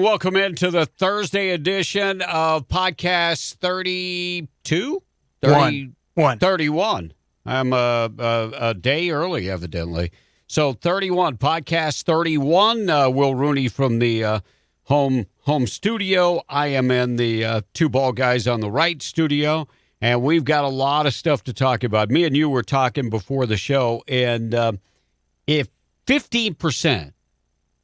welcome into the Thursday edition of podcast 32? 31. I'm a day early, evidently. So 31, podcast 31. Will Rooney from the home studio. I am in the Two Ball Guys on the Right studio, and we've got a lot of stuff to talk about. Me and you were talking before the show, and if 15%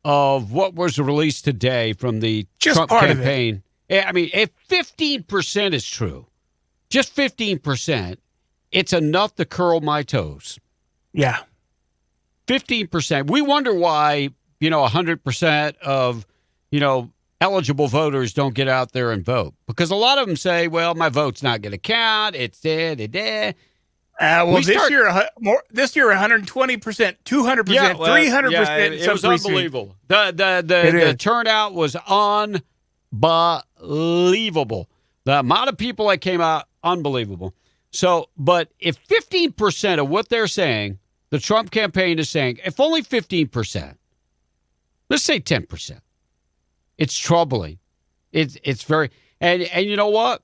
of what was released today from the just Trump part campaign, I mean, if 15% is true, just 15%, it's enough to curl my toes. Yeah. 15%. We wonder why, 100% of, eligible voters don't get out there and vote. Because a lot of them say, well, my vote's not going to count. It's This year, 120%, 200%, 300%. It was unbelievable. The turnout was unbelievable. The amount of people that came out, unbelievable. So, but if 15% of what they're saying, the Trump campaign is saying, if only 15%, let's say 10%, it's troubling. It's very, and you know what?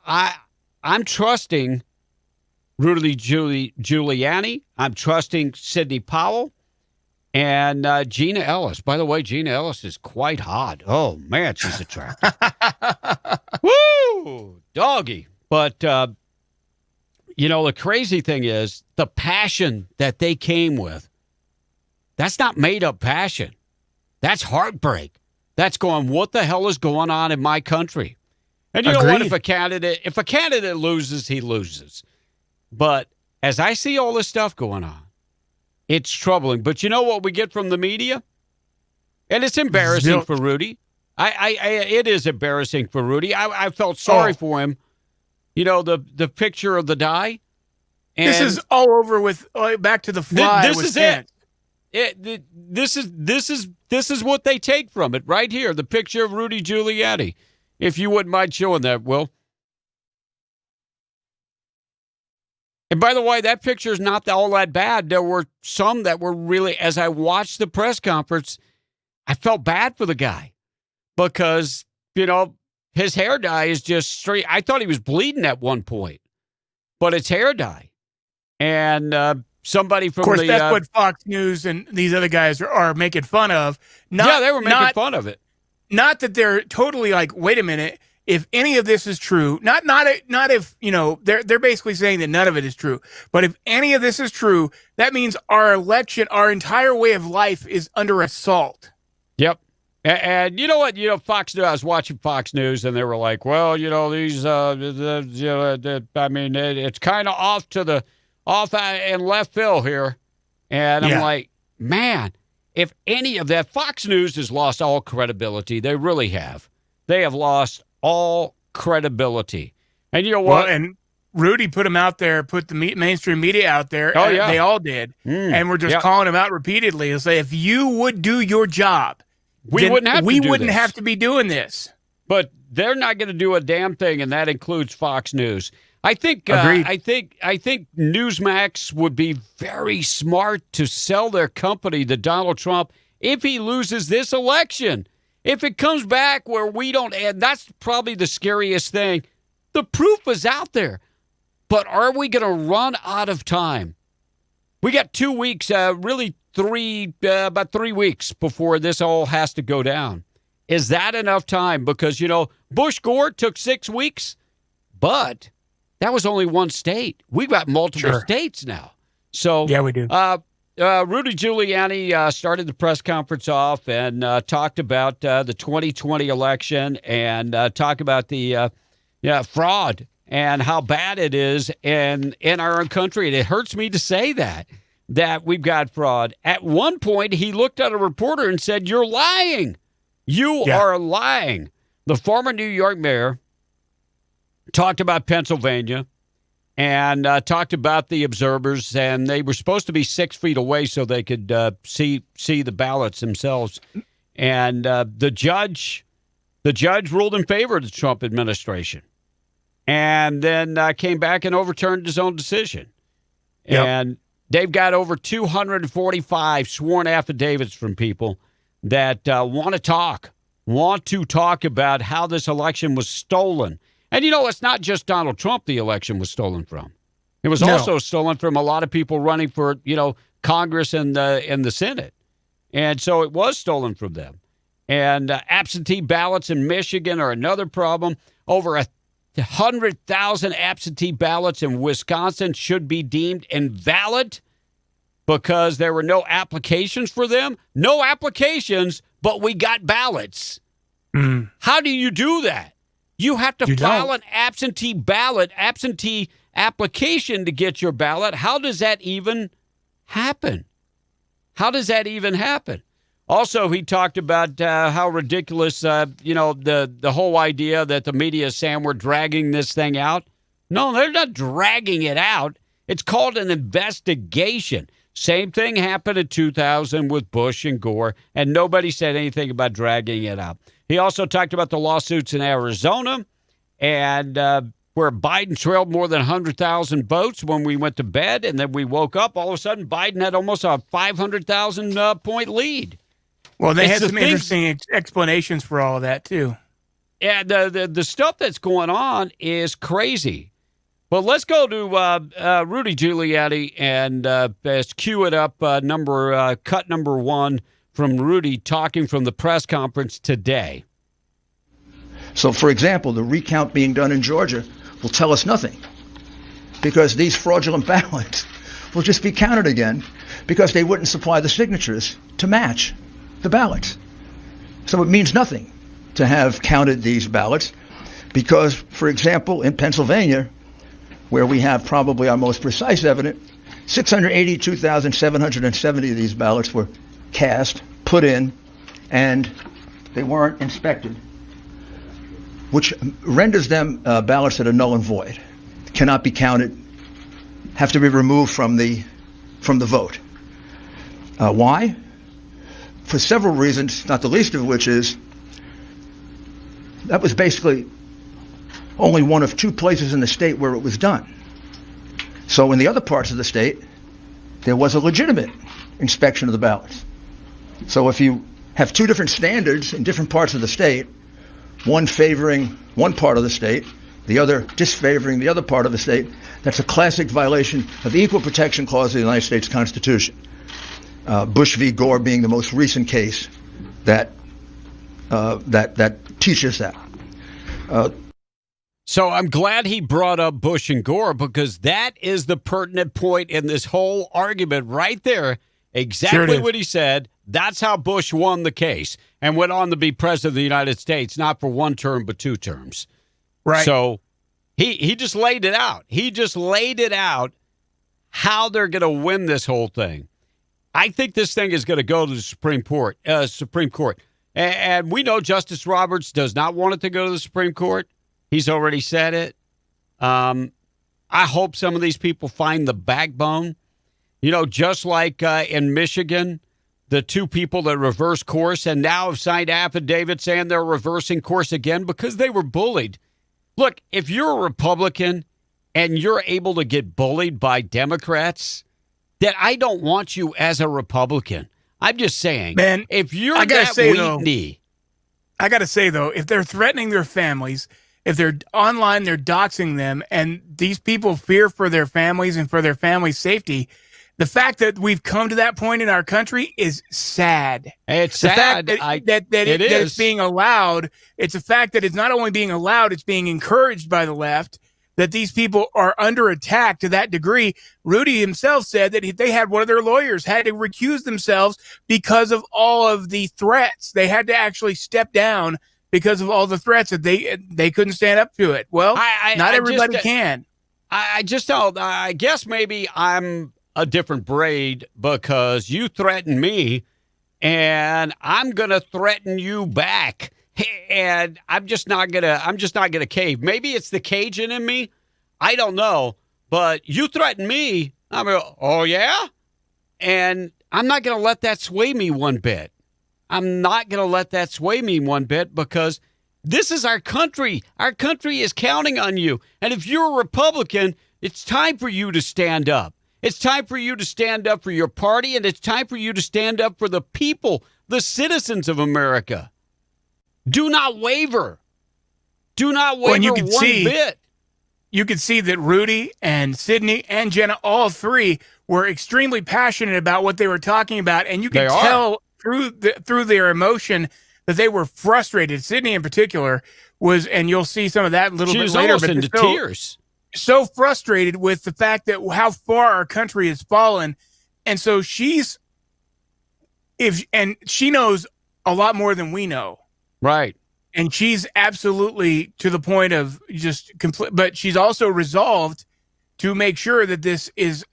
I'm trusting Rudy Giuliani. I'm trusting Sidney Powell and Gina Ellis. By the way, Gina Ellis is quite hot. Oh, man, she's attractive. Woo! Doggy. But, the crazy thing is the passion that they came with. That's not made-up passion. That's heartbreak. That's going, what the hell is going on in my country? And you know what? If a candidate loses, he loses. But as I see all this stuff going on, it's troubling. But you know what we get from the media? And it's embarrassing for Rudy. It is embarrassing for Rudy. I felt sorry for him. The picture of the die. And this is all over with. Back to the fly. This is it. This is what they take from it right here. The picture of Rudy Giuliani. If you wouldn't mind showing that, Will. And by the way, that picture is not all that bad. There were some that were really, as I watched the press conference, I felt bad for the guy because, his hair dye is just straight. I thought he was bleeding at one point, but it's hair dye. And somebody from that's what Fox News and these other guys are making fun of. They were making fun of it. Not that they're totally like, wait a minute. If any of this is true, not if, they're basically saying that none of it is true. But if any of this is true, that means our election, our entire way of life is under assault. Yep. And you know what? Fox News, I was watching Fox News and they were like, well, these, it's kind of off in left field here. And I'm like, man, if any of that, Fox News has lost all credibility. They really have. They have lost all credibility. And you know what? Well, and Rudy put them out there, put the mainstream media out there. Oh, yeah. They all did. And we're just calling them out repeatedly and say, if you would do your job, we wouldn't have to be doing this. But they're not going to do a damn thing, and that includes Fox News. I think Newsmax would be very smart to sell their company to Donald Trump if he loses this election. If it comes back where we don't, and that's probably the scariest thing, the proof is out there. But are we going to run out of time? We got 2 weeks, about 3 weeks before this all has to go down. Is that enough time? Because, Bush Gore took 6 weeks, but that was only one state. We've got multiple states now. So yeah, we do. Rudy Giuliani started the press conference off and talked about the 2020 election and talked about the fraud and how bad it is in our own country. And it hurts me to say that we've got fraud. At one point, he looked at a reporter and said, "You're lying. You are lying." The former New York mayor talked about Pennsylvania and talked about the observers, and they were supposed to be 6 feet away so they could see the ballots themselves. And the judge ruled in favor of the Trump administration, and then came back and overturned his own decision. Yep. And they've got over 245 sworn affidavits from people that want to talk want to talk about how this election was stolen. And, it's not just Donald Trump the election was stolen from. It was also stolen from a lot of people running for, Congress and the Senate. And so it was stolen from them. And absentee ballots in Michigan are another problem. Over 100,000 absentee ballots in Wisconsin should be deemed invalid because there were no applications for them. No applications, but we got ballots. Mm. How do you do that? You have to file an absentee application to get your ballot. How does that even happen? Also, he talked about how ridiculous, the whole idea that the media is saying we're dragging this thing out. No, they're not dragging it out. It's called an investigation. Same thing happened in 2000 with Bush and Gore, and nobody said anything about dragging it out. He also talked about the lawsuits in Arizona and where Biden trailed more than 100,000 votes when we went to bed, and then we woke up. All of a sudden, Biden had almost a 500,000 point lead. Well, they had some interesting explanations for all of that, too. Yeah, the stuff that's going on is crazy. Well, let's go to Rudy Giuliani and let's cue it up, cut number one from Rudy talking from the press conference today. So, for example, the recount being done in Georgia will tell us nothing because these fraudulent ballots will just be counted again because they wouldn't supply the signatures to match the ballots. So it means nothing to have counted these ballots because, for example, in Pennsylvania, where we have probably our most precise evidence, 682,770 of these ballots were cast, put in, and they weren't inspected, which renders them ballots that are null and void, cannot be counted, have to be removed from the vote. Why? For several reasons, not the least of which is that was basically only one of two places in the state where it was done. So in the other parts of the state, there was a legitimate inspection of the ballots. So if you have two different standards in different parts of the state, one favoring one part of the state, the other disfavoring the other part of the state, that's a classic violation of the Equal Protection Clause of the United States Constitution. Bush v. Gore being the most recent case that teaches that. So I'm glad he brought up Bush and Gore because that is the pertinent point in this whole argument right there. Exactly what he said. That's how Bush won the case and went on to be president of the United States, not for one term, but two terms. Right. So he just laid it out. He just laid it out how they're going to win this whole thing. I think this thing is going to go to the Supreme Court. And we know Justice Roberts does not want it to go to the Supreme Court. He's already said it. I hope some of these people find the backbone. Just like in Michigan, the two people that reversed course and now have signed affidavits saying they're reversing course again because they were bullied. Look, if you're a Republican and you're able to get bullied by Democrats, then I don't want you as a Republican. I'm just saying, man, if you're that weak-knee. I got to say, though, if they're threatening their families, if they're online, they're doxing them, and these people fear for their families and for their family's safety, the fact that we've come to that point in our country is sad. It's sad. That it's being allowed. It's a fact that it's not only being allowed, it's being encouraged by the left, that these people are under attack to that degree. Rudy himself said that they had one of their lawyers had to recuse themselves because of all of the threats. They had to actually step down because of all the threats that they couldn't stand up to it. Well, not everybody can. I just don't. I guess maybe I'm a different breed because you threaten me and I'm going to threaten you back. And I'm just not gonna cave. Maybe it's the Cajun in me. I don't know. But you threaten me. I'm going, oh yeah? And I'm not gonna let that sway me one bit. Because this is our country. Our country is counting on you. And if you're a Republican, it's time for you to stand up. It's time for you to stand up for your party, and it's time for you to stand up for the people, the citizens of America. Do not waver. Do not waver and you can one bit. You could see that Rudy and Sidney and Jenna, all three, were extremely passionate about what they were talking about, and you could tell through their emotion that they were frustrated. Sidney, in particular, was, and you'll see some of that a little bit later. Almost into tears. So frustrated with the fact that how far our country has fallen, and so she knows a lot more than we know, right? And she's absolutely to the point of just complete, but she's also resolved to make sure that this is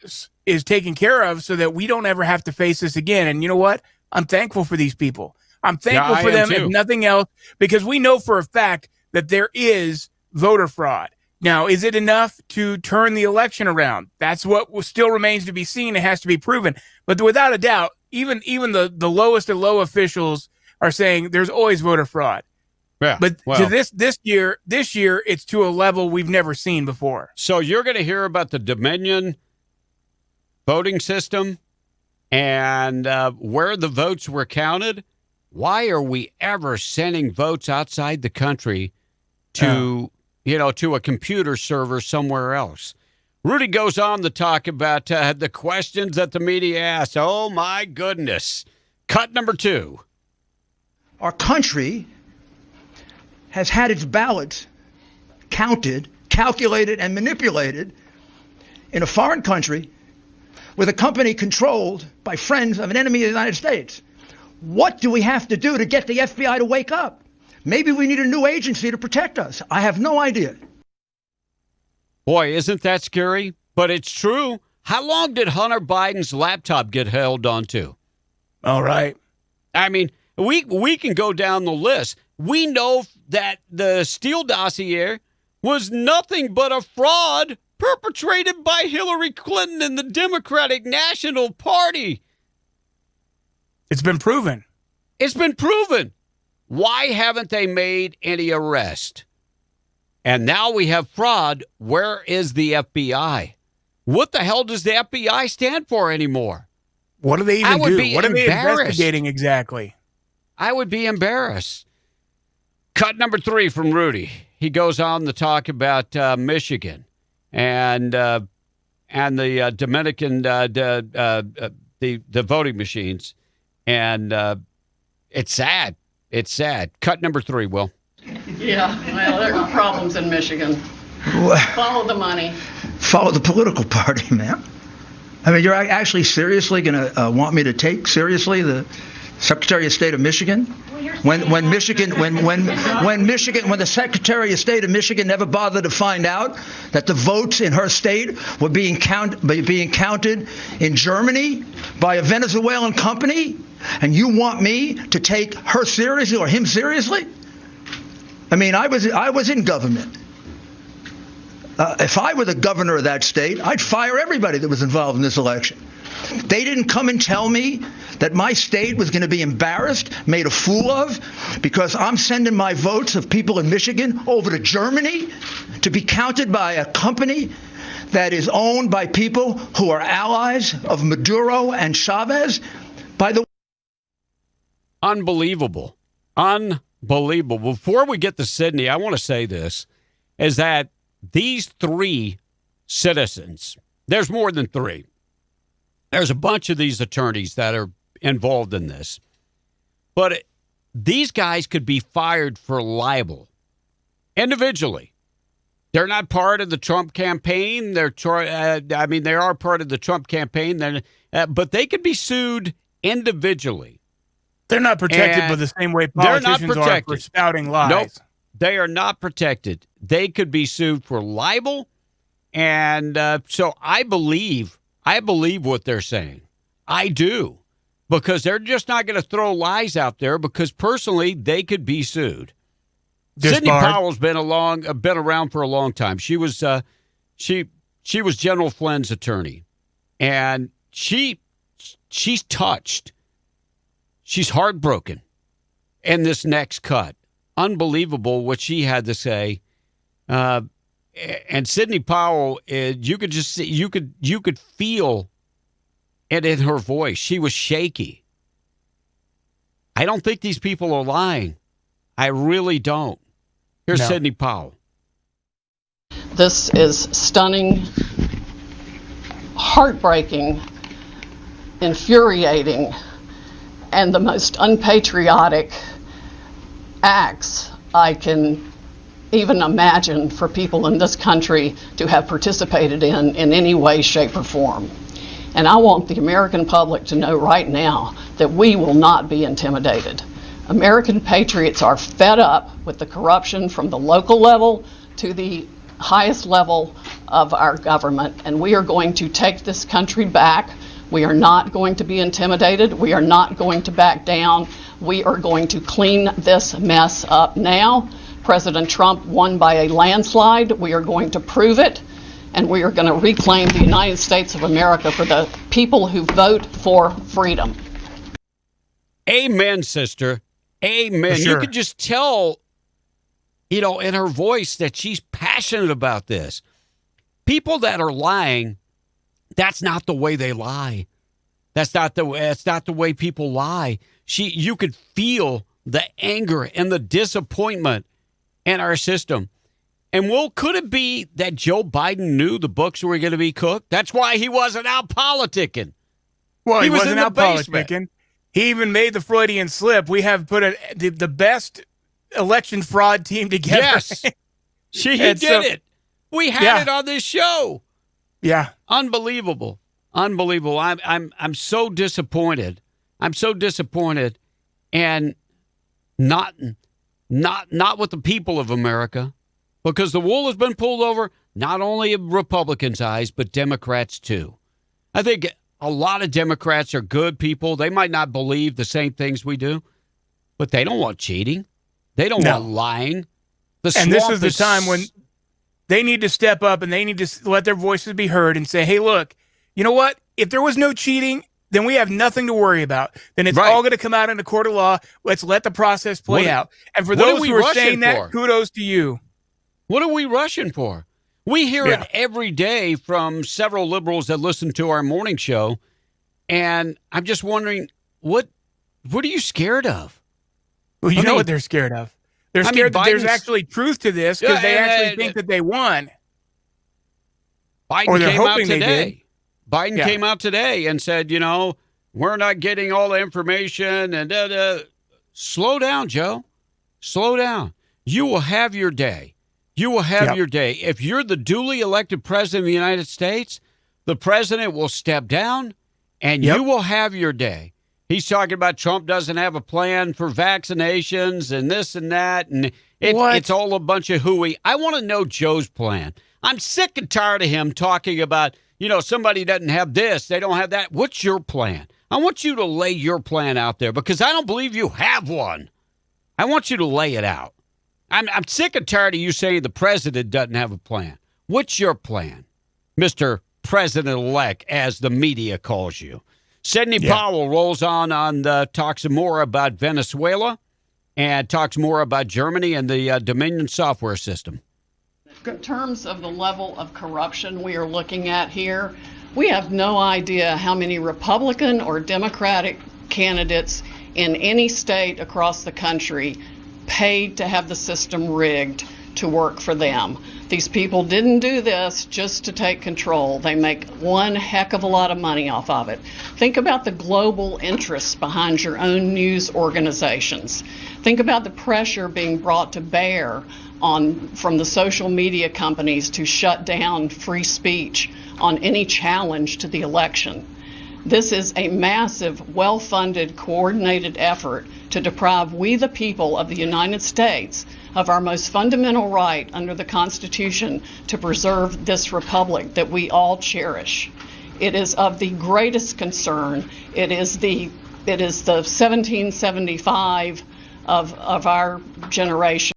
taken care of so that we don't ever have to face this again. And you know what? I'm thankful for these people. I'm thankful for them, if nothing else, because we know for a fact that there is voter fraud. Now, is it enough to turn the election around? That's what still remains to be seen. It has to be proven. But without a doubt, even the lowest of low officials are saying there's always voter fraud. Yeah, but to this year, it's to a level we've never seen before. So you're going to hear about the Dominion voting system and where the votes were counted. Why are we ever sending votes outside the country to a computer server somewhere else? Rudy goes on to talk about the questions that the media asks. Oh, my goodness. Cut number 2. Our country has had its ballots counted, calculated, and manipulated in a foreign country with a company controlled by friends of an enemy of the United States. What do we have to do to get the FBI to wake up? Maybe we need a new agency to protect us. I have no idea. Boy, isn't that scary? But it's true. How long did Hunter Biden's laptop get held onto? All right. I mean, we can go down the list. We know that the Steele dossier was nothing but a fraud perpetrated by Hillary Clinton and the Democratic National Party. It's been proven. It's been proven. Why haven't they made any arrest? And now we have fraud. Where is the FBI? What the hell does the FBI stand for anymore? What do they even do? What are they investigating exactly? I would be embarrassed. Cut number 3 from Rudy. He goes on to talk about Michigan and the Dominican the voting machines, and it's sad. It's sad. Cut number 3, Will. Yeah, well, there are problems in Michigan. Follow the money. Follow the political party, man. I mean, you're actually seriously going to want me to take seriously the Secretary of State of Michigan? When the Secretary of State of Michigan never bothered to find out that the votes in her state were being counted in Germany by a Venezuelan company, and you want me to take her seriously or him seriously? I mean, I was in government. If I were the governor of that state, I'd fire everybody that was involved in this election. They didn't come and tell me that my state was going to be embarrassed, made a fool of, because I'm sending my votes of people in Michigan over to Germany to be counted by a company that is owned by people who are allies of Maduro and Chavez. By the Unbelievable. Unbelievable. Before we get to Sidney, I want to say this, is that these 3 citizens, there's more than 3. There's a bunch of these attorneys that are involved in this. But these guys could be fired for libel individually. They're not part of the Trump campaign. They are part of the Trump campaign, but they could be sued individually. They're not protected by the same way politicians are for spouting lies. Nope, they are not protected. They could be sued for libel. And so I believe what they're saying. I do. Because they're just not going to throw lies out there, because personally they could be sued. Sidney Powell's been around for a long time. She was she was General Flynn's attorney. And she's touched. She's heartbroken in this next cut. Unbelievable what she had to say. And Sidney Powell, you could just see, you could feel it in her voice. She was shaky. I don't think these people are lying. I really don't. Here's No. Sidney Powell. This is stunning, heartbreaking, infuriating, and the most unpatriotic acts I can even imagine for people in this country to have participated in any way, shape, or form. And I want the American public to know right now that we will not be intimidated. American patriots are fed up with the corruption from the local level to the highest level of our government, and we are going to take this country back. We are not going to be intimidated. We are not going to back down. We are going to clean this mess up now. President Trump won by a landslide. We are going to prove it, and we are going to reclaim the United States of America for the people who vote for freedom. Amen, sister. Amen. For sure. You could just tell, in her voice that she's passionate about this. People that are lying, that's not the way they lie. That's not the way people lie. You could feel the anger and the disappointment in our system. And could it be that Joe Biden knew the books were going to be cooked? That's why he wasn't out politicking. Well, he was wasn't in the out basement. politicking. He even made the Freudian slip. We have put the best election fraud team together. Yes. He did it. We had it on this show. Yeah. Unbelievable. Unbelievable. I'm so disappointed. I'm so disappointed, and not with the people of America, because the wool has been pulled over not only of Republicans' eyes, but Democrats too. I think a lot of Democrats are good people. They might not believe the same things we do, but they don't want cheating. They don't want lying. And this is the time when they need to step up and they need to let their voices be heard and say, hey, look, you know what? If there was no cheating, then we have nothing to worry about. Then it's all going to come out in the court of law. Let's let the process play out. And for those who are saying that, kudos to you. What are we rushing for? We hear it every day from several liberals that listen to our morning show. And I'm just wondering, what are you scared of? Well, you know what they're scared of. They're scared that there's actually truth to this because they actually think that they won. Biden came out today. Biden came out today and said, we're not getting all the information. And slow down, Joe. Slow down. You will have your day. You will have your day. If you're the duly elected president of the United States, the president will step down and you will have your day. He's talking about Trump doesn't have a plan for vaccinations and this and that. And it's all a bunch of hooey. I want to know Joe's plan. I'm sick and tired of him talking about, somebody doesn't have this, they don't have that. What's your plan? I want you to lay your plan out there because I don't believe you have one. I want you to lay it out. I'm sick and tired of you saying the president doesn't have a plan. What's your plan, Mr. President-elect, as the media calls you? Sidney Powell rolls on talks more about Venezuela and talks more about Germany and the Dominion software system. In terms of the level of corruption we are looking at here, we have no idea how many Republican or Democratic candidates in any state across the country paid to have the system rigged to work for them. These people didn't do this just to take control. They make one heck of a lot of money off of it. Think about the global interests behind your own news organizations. Think about the pressure being brought to bear from the social media companies to shut down free speech on any challenge to the election. This is a massive, well-funded, coordinated effort to deprive we the people of the United States of our most fundamental right under the Constitution to preserve this republic that we all cherish. It is of the greatest concern. It is the 1775 of our generation.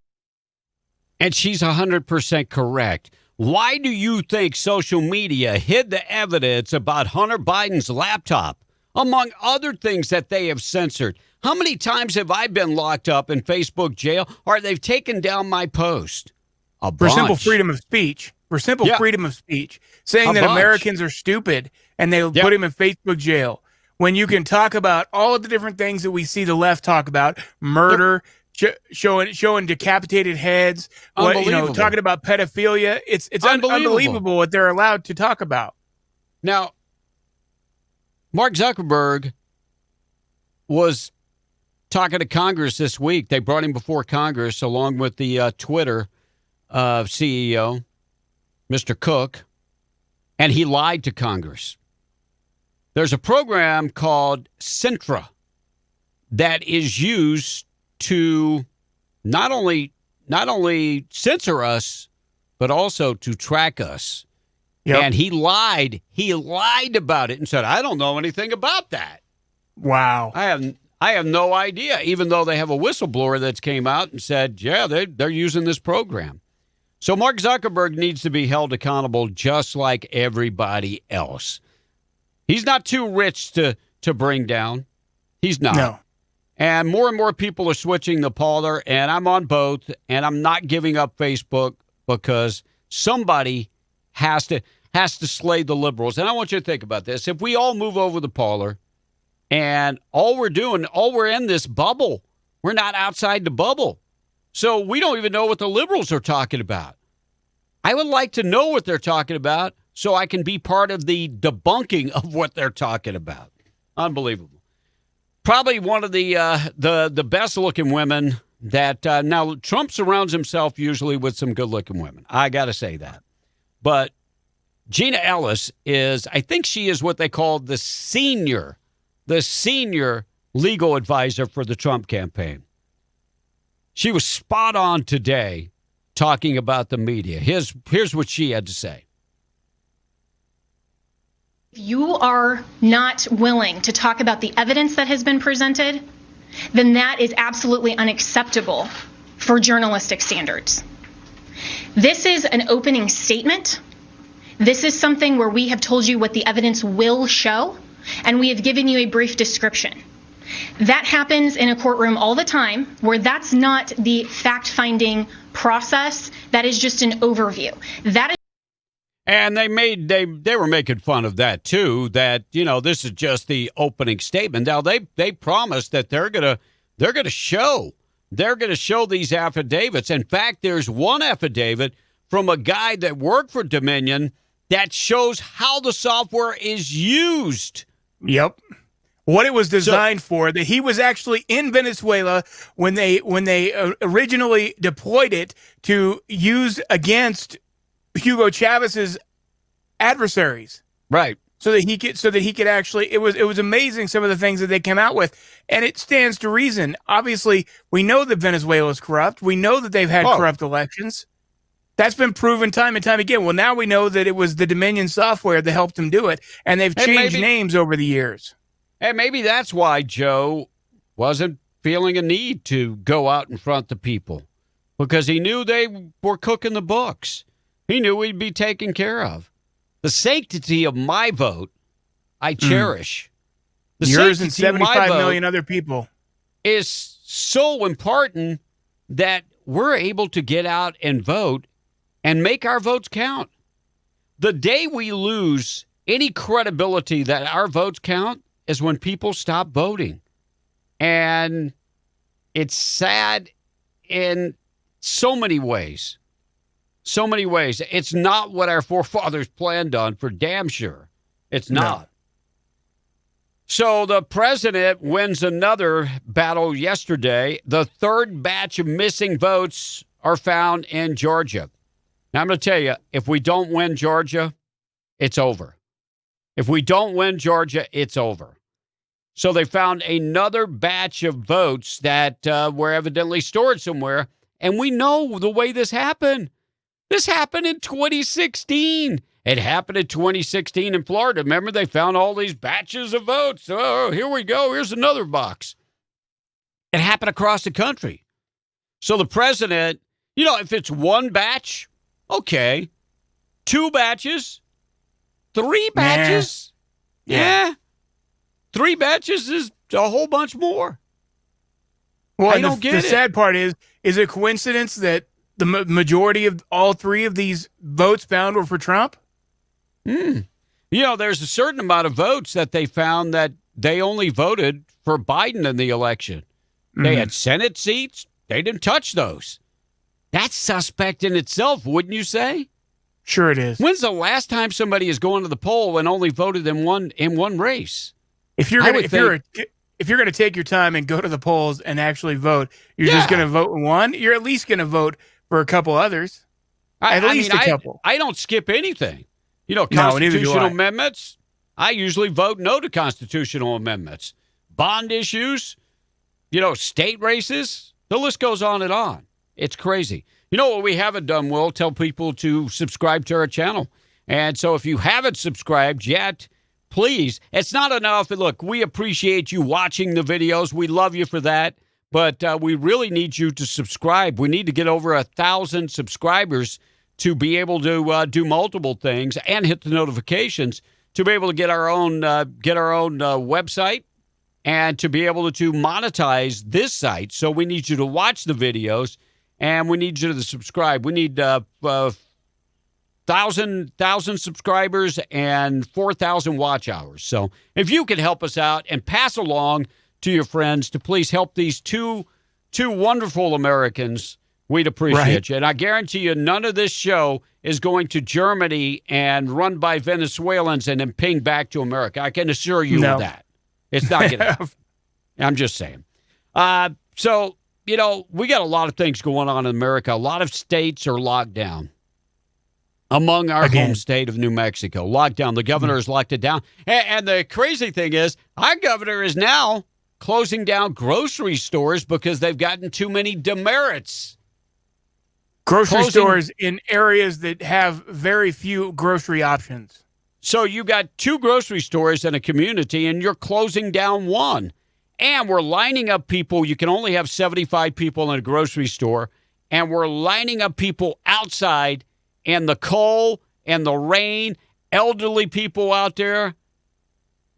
And she's 100% correct. Why do you think social media hid the evidence about Hunter Biden's laptop, among other things that they have censored? How many times have I been locked up in Facebook jail, or they've taken down my post? A bunch. For simple freedom of speech. For simple freedom of speech. Saying that Americans are stupid and they'll put him in Facebook jail. When you can talk about all of the different things that we see the left talk about, murder, showing decapitated heads, talking about pedophilia. It's unbelievable what they're allowed to talk about. Now, Mark Zuckerberg was talking to Congress this week. They brought him before Congress along with the Twitter CEO, Mr. Cook, and he lied to Congress. There's a program called Centra that is used to not only censor us, but also to track us. Yep. And he lied. He lied about it and said, I don't know anything about that. Wow. I have no idea, even though they have a whistleblower that's came out and said, yeah, they're using this program. So Mark Zuckerberg needs to be held accountable just like everybody else. He's not too rich to bring down. He's not. No. And more people are switching to Parler, and I'm on both, and I'm not giving up Facebook because somebody has to slay the liberals. And I want you to think about this. If we all move over to Parler, and all we're in this bubble, we're not outside the bubble. So we don't even know what the liberals are talking about. I would like to know what they're talking about so I can be part of the debunking of what they're talking about. Unbelievable. Probably one of the best looking women that now Trump surrounds himself usually with some good looking women. I got to say that. But Gina Ellis I think she is what they call the senior legal advisor for the Trump campaign. She was spot on today talking about the media. Here's what she had to say. If you are not willing to talk about the evidence that has been presented, then that is absolutely unacceptable for journalistic standards. This is an opening statement. This is something where we have told you what the evidence will show, and we have given you a brief description. That happens in a courtroom all the time, where that's not the fact-finding process. That is just an overview. And they were making fun of that too. That this is just the opening statement. Now they promised that they're gonna show these affidavits. In fact, there's one affidavit from a guy that worked for Dominion that shows how the software is used. Yep. What it was designed for, that he was actually in Venezuela when they originally deployed it to use against Hugo Chavez's adversaries. Right. So that he could actually, it was amazing some of the things that they came out with. And it stands to reason. Obviously, we know that Venezuela is corrupt. We know that they've had corrupt elections. That's been proven time and time again. Well, now we know that it was the Dominion software that helped them do it. And they've changed names over the years. And maybe that's why Joe wasn't feeling a need to go out in front of the people, because he knew they were cooking the books. He knew he'd be taken care of. The sanctity of my vote, I cherish. The yours and 75 million other people is so important that we're able to get out and vote and make our votes count. The day we lose any credibility that our votes count is when people stop voting. And it's sad in so many ways. So many ways. It's not what our forefathers planned on, for damn sure. It's not. No. So the president wins another battle yesterday. The third batch of missing votes are found in Georgia. Now, I'm going to tell you, if we don't win Georgia, it's over. If we don't win Georgia, it's over. So they found another batch of votes that were evidently stored somewhere. And we know the way this happened. This happened in 2016. It happened in 2016 in Florida. Remember, they found all these batches of votes. Oh, here we go. Here's another box. It happened across the country. So the president, if it's one batch, okay. 2 batches, 3 batches, yeah. 3 batches is a whole bunch more. Well, I don't get it. The sad part is it a coincidence that the majority of all 3 of these votes found were for Trump? There's a certain amount of votes that they found that they only voted for Biden in the election. They had Senate seats, They didn't touch those. That's suspect in itself, wouldn't you say? Sure it is. When's the last time somebody has gone to the poll and only voted in one race? If you're going to take your time and go to the polls and actually vote, you're just going to vote one. You're at least going to vote for a couple others. At least a couple. I don't skip anything. Constitutional amendments. I usually vote no to constitutional amendments. Bond issues. State races. The list goes on and on. It's crazy. You know what we haven't done, Will? Tell people to subscribe to our channel. And so if you haven't subscribed yet, please, it's not enough. Look, we appreciate you watching the videos. We love you for that. But we really need you to subscribe. We need to get over 1,000 subscribers to be able to do multiple things and hit the notifications to be able to get our own website and to be able to monetize this site. So we need you to watch the videos. And we need you to subscribe. We need 1,000 subscribers and 4,000 watch hours. So if you can help us out and pass along to your friends to please help these two wonderful Americans, we'd appreciate you. And I guarantee you none of this show is going to Germany and run by Venezuelans and then ping back to America. I can assure you of that. It's not going to happen. I'm just saying. So... we got a lot of things going on in America. A lot of states are locked down. Among our home state of New Mexico, locked down. The governor has locked it down. And the crazy thing is, our governor is now closing down grocery stores because they've gotten too many demerits. Stores in areas that have very few grocery options. So you got 2 grocery stores in a community, and you're closing down one. And we're lining up people. You can only have 75 people in a grocery store. And we're lining up people outside in the cold and the rain, elderly people out there.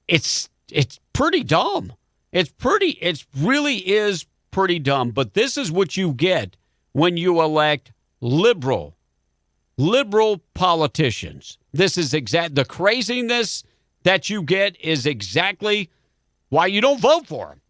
It's pretty dumb. It really is pretty dumb. But this is what you get when you elect liberal politicians. This is the craziness that you get is exactly why you don't vote for him.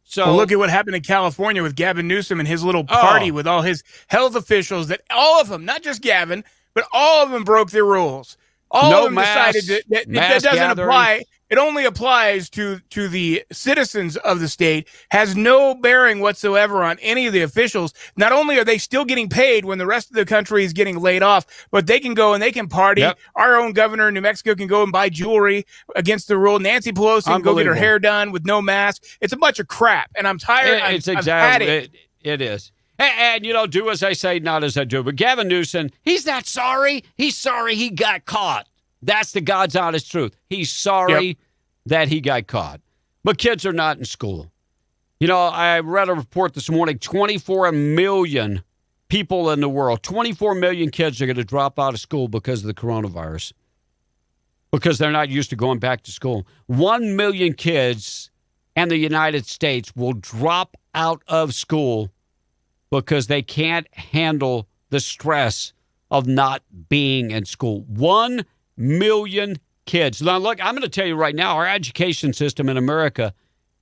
So look at what happened in California with Gavin Newsom and his little party with all his health officials, that all of them, not just Gavin, but all of them broke their rules. All of them decided that doesn't apply. It only applies to the citizens of the state, has no bearing whatsoever on any of the officials. Not only are they still getting paid when the rest of the country is getting laid off, but they can go and they can party. Yep. Our own governor in New Mexico can go and buy jewelry against the rule. Nancy Pelosi can go get her hair done with no mask. It's a bunch of crap, and I'm tired. It is. And do as I say, not as I do. But Gavin Newsom, he's not sorry. He's sorry he got caught. That's the God's honest truth. He's sorry that he got caught. But kids are not in school. I read a report this morning, 24 million people in the world, 24 million kids are going to drop out of school because of the coronavirus, because they're not used to going back to school. 1 million kids in the United States will drop out of school because they can't handle the stress of not being in school. 1 million kids. Now, look, I'm going to tell you right now, our education system in America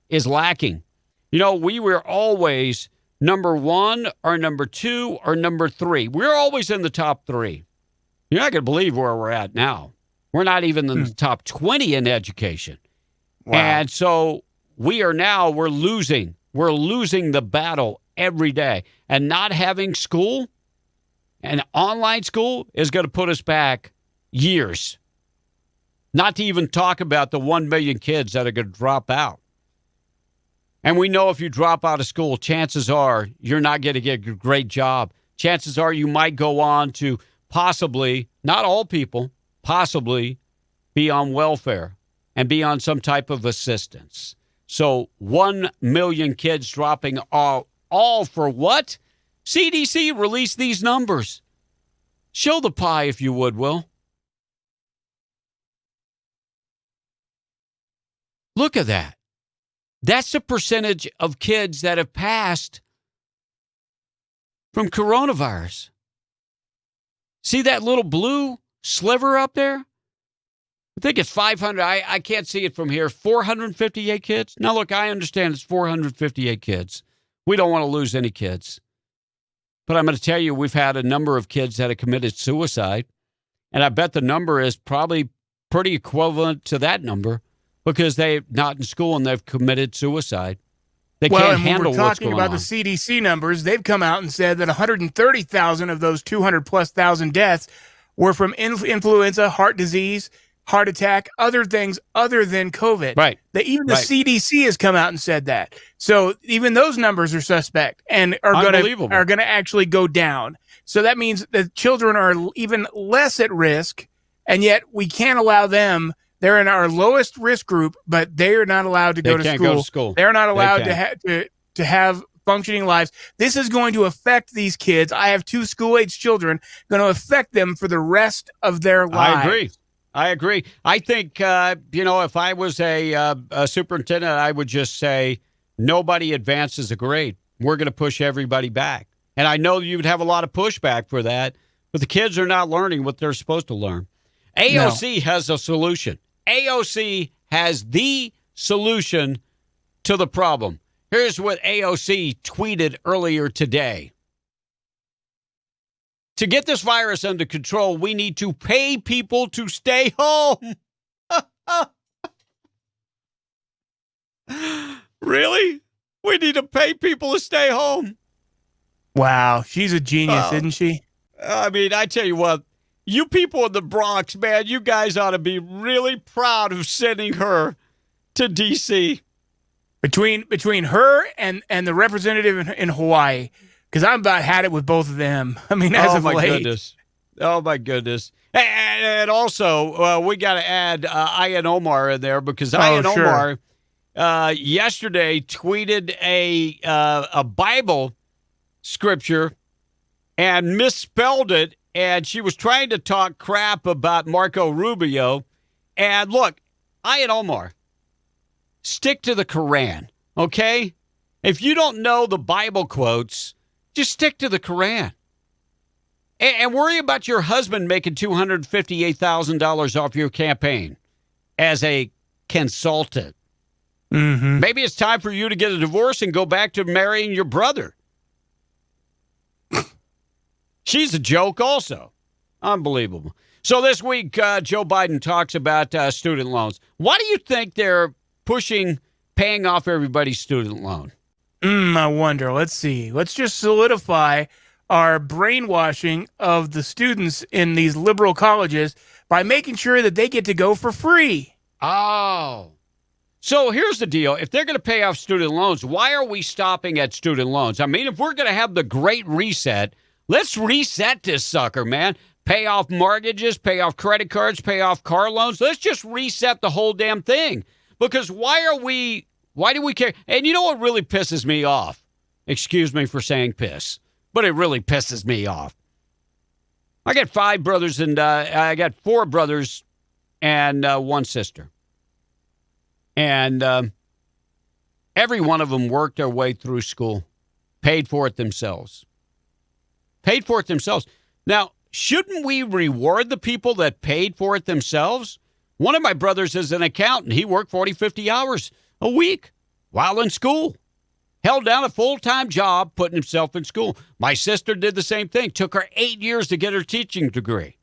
is lacking. We were always number 1 or number 2 or number 3. We're always in the top 3. You're not going to believe where we're at now. We're not even in the top 20 in education. Wow. And so we're losing. We're losing the battle every day. And not having school and online school is going to put us back years. Not to even talk about the 1 million kids that are going to drop out. And we know if you drop out of school, chances are you're not going to get a great job. Chances are you might go on to possibly, not all people, possibly be on welfare and be on some type of assistance. So 1 million kids dropping all for what? CDC released these numbers. Show the pie if you would, Will. Look at that. That's the percentage of kids that have passed from coronavirus. See that little blue sliver up there? I think it's 500. I can't see it from here. 458 kids. Now, look, I understand it's 458 kids. We don't want to lose any kids. But I'm going to tell you, we've had a number of kids that have committed suicide. And I bet the number is probably pretty equivalent to that number because they're not in school and they've committed suicide. They can't handle what's going on. When we're talking about the CDC numbers, they've come out and said that 130,000 of those 200+ thousand deaths were from influenza, heart disease, heart attack, other things other than COVID. Right. Even the CDC has come out and said that. So even those numbers are suspect and are going to actually go down. So that means that children are even less at risk, and yet we can't allow them. They're in our lowest risk group, but they are not allowed to go to school. They're not allowed to have functioning lives. This is going to affect these kids. I have 2 school-age children, going to affect them for the rest of their lives. I agree. I think, if I was a superintendent, I would just say nobody advances a grade. We're going to push everybody back. And I know you would have a lot of pushback for that, but the kids are not learning what they're supposed to learn. AOC has a solution. AOC has the solution to the problem. Here's what AOC tweeted earlier today. To get this virus under control, we need to pay people to stay home. Really? We need to pay people to stay home. Wow, she's a genius, isn't she? I mean, I tell you what, you people in the Bronx, man, you guys ought to be really proud of sending her to D.C. Between her and the representative in Hawaii, because I'm about had it with both of them. I mean, as of late. Oh, my goodness. And also, we got to add Ian Omar in there because Ian Omar yesterday tweeted a Bible scripture and misspelled it, and she was trying to talk crap about Marco Rubio. And look, Ian Omar, stick to the Quran, okay? If you don't know the Bible quotes, just stick to the Quran. And worry about your husband making $258,000 off your campaign as a consultant. Mm-hmm. Maybe it's time for you to get a divorce and go back to marrying your brother. She's a joke also. Unbelievable. So this week, Joe Biden talks about student loans. Why do you think they're pushing paying off everybody's student loan? I wonder. Let's see. Let's just solidify our brainwashing of the students in these liberal colleges by making sure that they get to go for free. Oh. So here's the deal. If they're going to pay off student loans, why are we stopping at student loans? I mean, if we're going to have the great reset, let's reset this sucker, man. Pay off mortgages, pay off credit cards, pay off car loans. Let's just reset the whole damn thing. Because why do we care? And you know what really pisses me off? Excuse me for saying piss, but it really pisses me off. I got 5 brothers and I got 4 brothers and 1 sister. And every one of them worked their way through school, paid for it themselves. Now, shouldn't we reward the people that paid for it themselves? One of my brothers is an accountant. He worked 40, 50 hours a week while in school. Held down a full-time job, putting himself in school. My sister did the same thing. Took her 8 years to get her teaching degree.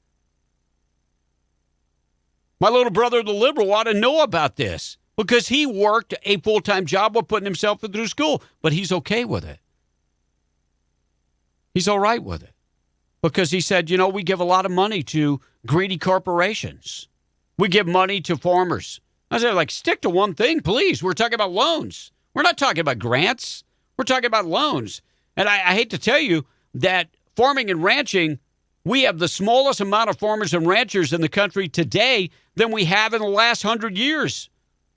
My little brother, the liberal, ought to know about this because he worked a full-time job while putting himself through school, but he's okay with it. He's all right with it because he said, we give a lot of money to greedy corporations. We give money to farmers. I said, stick to one thing, please. We're talking about loans. We're not talking about grants. We're talking about loans. And I hate to tell you that farming and ranching, we have the smallest amount of farmers and ranchers in the country today than we have in the last 100 years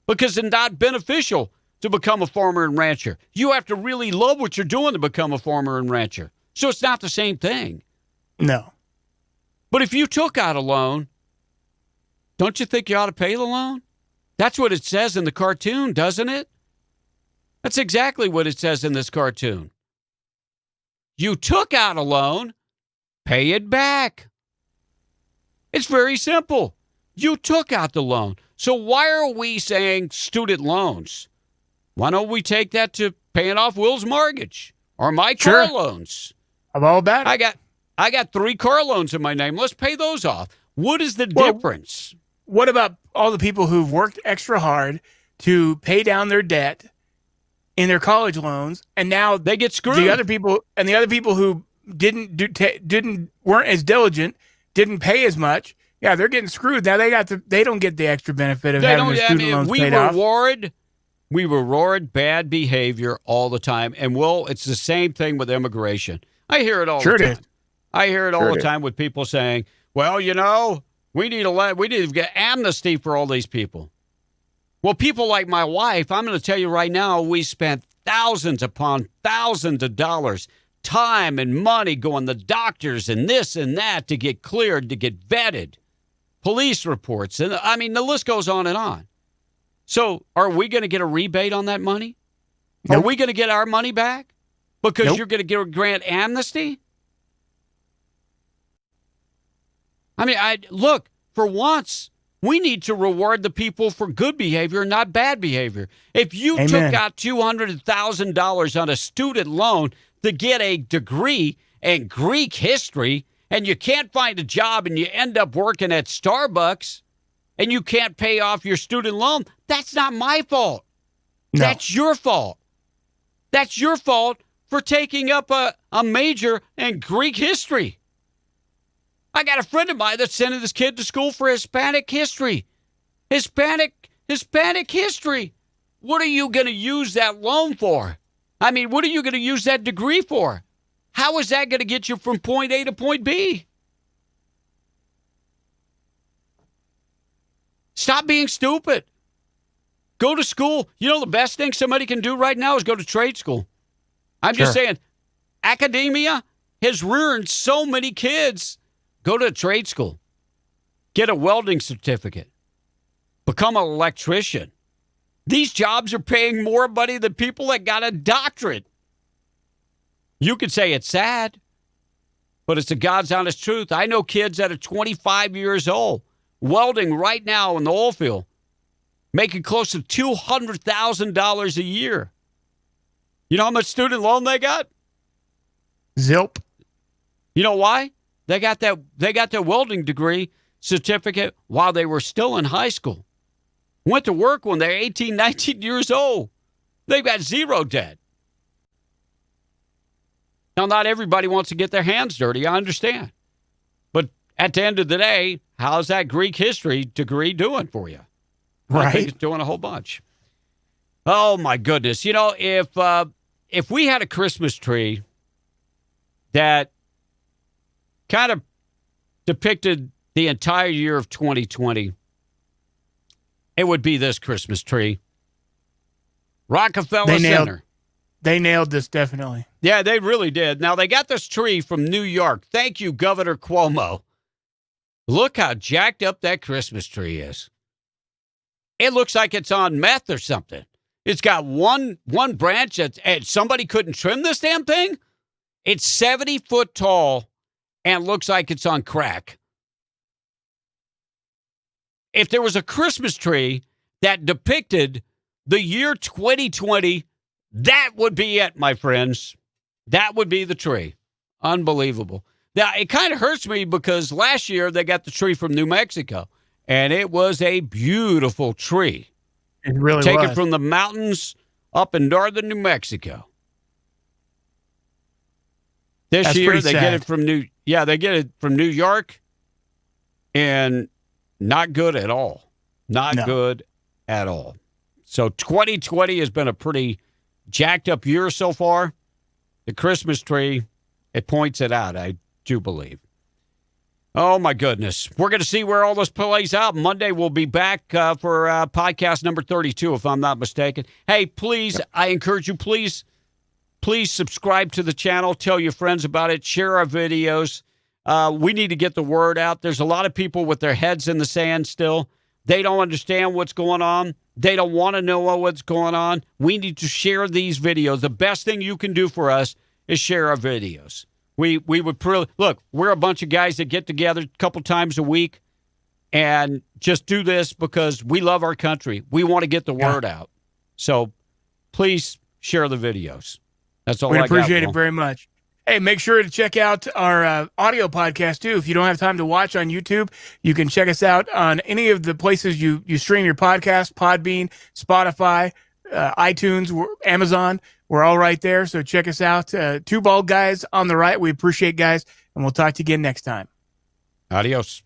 because it's not beneficial to become a farmer and rancher. You have to really love what you're doing to become a farmer and rancher. So it's not the same thing. No. But if you took out a loan, don't you think you ought to pay the loan? That's what it says in the cartoon, doesn't it? That's exactly what it says in this cartoon. You took out a loan, pay it back. It's very simple. You took out the loan. So why are we saying student loans? Why don't we take that to paying off Will's mortgage or my car loans? I'm all about it. I got 3 car loans in my name. Let's pay those off. What is the Well, difference? What about all the people who've worked extra hard to pay down their debt in their college loans, and now They get screwed. the other people who weren't as diligent, didn't pay as much. Yeah, they're getting screwed. Now they don't get the extra benefit of having their student loans paid off. We reward bad behavior all the time, and it's the same thing with immigration. I hear it all the time. I hear it all the time with people saying, "Well, we need to get amnesty for all these people." Well, people like my wife, I'm going to tell you right now, we spent thousands upon thousands of dollars, time and money going to doctors and this and that to get cleared, to get vetted, police reports, and I mean the list goes on and on. So, are we going to get a rebate on that money? Nope. Are we going to get our money back because Nope. you're going to grant amnesty? I mean, look, for once, we need to reward the people for good behavior, not bad behavior. If you Amen. took out $200,000 on a student loan to get a degree in Greek history, and you can't find a job and you end up working at Starbucks, and you can't pay off your student loan, that's not my fault. No. That's your fault. That's your fault for taking up a major in Greek history. I got a friend of mine that's sending this kid to school for Hispanic history. Hispanic history. What are you going to use that loan for? I mean, what are you going to use that degree for? How is that going to get you from point A to point B? Stop being stupid. Go to school. You know, the best thing somebody can do right now is go to trade school. I'm just saying, academia has ruined so many kids. Go to a trade school. Get a welding certificate. Become an electrician. These jobs are paying more money than people that got a doctorate. You could say it's sad, but it's the God's honest truth. I know kids that are 25 years old, welding right now in the oil field, making close to $200,000 a year. You know how much student loan they got? Zilp. You know why? They got their welding degree certificate while they were still in high school. Went to work when they're 18, 19 years old. They've got zero debt. Now, not everybody wants to get their hands dirty. I understand. But at the end of the day, how's that Greek history degree doing for you? Right. I think it's doing a whole bunch. Oh, my goodness. You know, if we had a Christmas tree that kind of depicted the entire year of 2020, it would be this Christmas tree. Rockefeller Center. They nailed this, definitely. Yeah, they really did. Now, they got this tree from New York. Thank you, Governor Cuomo. Look how jacked up that Christmas tree is. It looks like it's on meth or something. It's got one branch and somebody couldn't trim this damn thing. It's 70 foot tall and looks like it's on crack. If there was a Christmas tree that depicted the year 2020, that would be it, my friends. That would be the tree. Unbelievable. Now, it kind of hurts me because last year they got the tree from New Mexico, and it was a beautiful tree. It really was. Taken from the mountains up in northern New Mexico. This That's year pretty they sad. get it from they get it from New York, and not good at all. Not No. good at all. So 2020 has been a pretty jacked up year so far. The Christmas tree, it points it out, I do believe. Oh, my goodness. We're going to see where all this plays out. Monday, we'll be back for podcast number 32, if I'm not mistaken. Hey, please, I encourage you, please subscribe to the channel. Tell your friends about it. Share our videos. We need to get the word out. There's a lot of people with their heads in the sand still. They don't understand what's going on. They don't want to know what's going on. We need to share these videos. The best thing you can do for us is share our videos. We would look, we're a bunch of guys that get together a couple times a week and just do this because we love our country. We want to get the word out. So please share the videos. That's all We'd I got. appreciate it Will. very much. Hey, make sure to check out our audio podcast, too. If you don't have time to watch on YouTube, you can check us out on any of the places you stream your podcast, Podbean, Spotify, iTunes, Amazon. We're all right there, so check us out. Two bald guys on the right. We appreciate guys, and we'll talk to you again next time. Adios.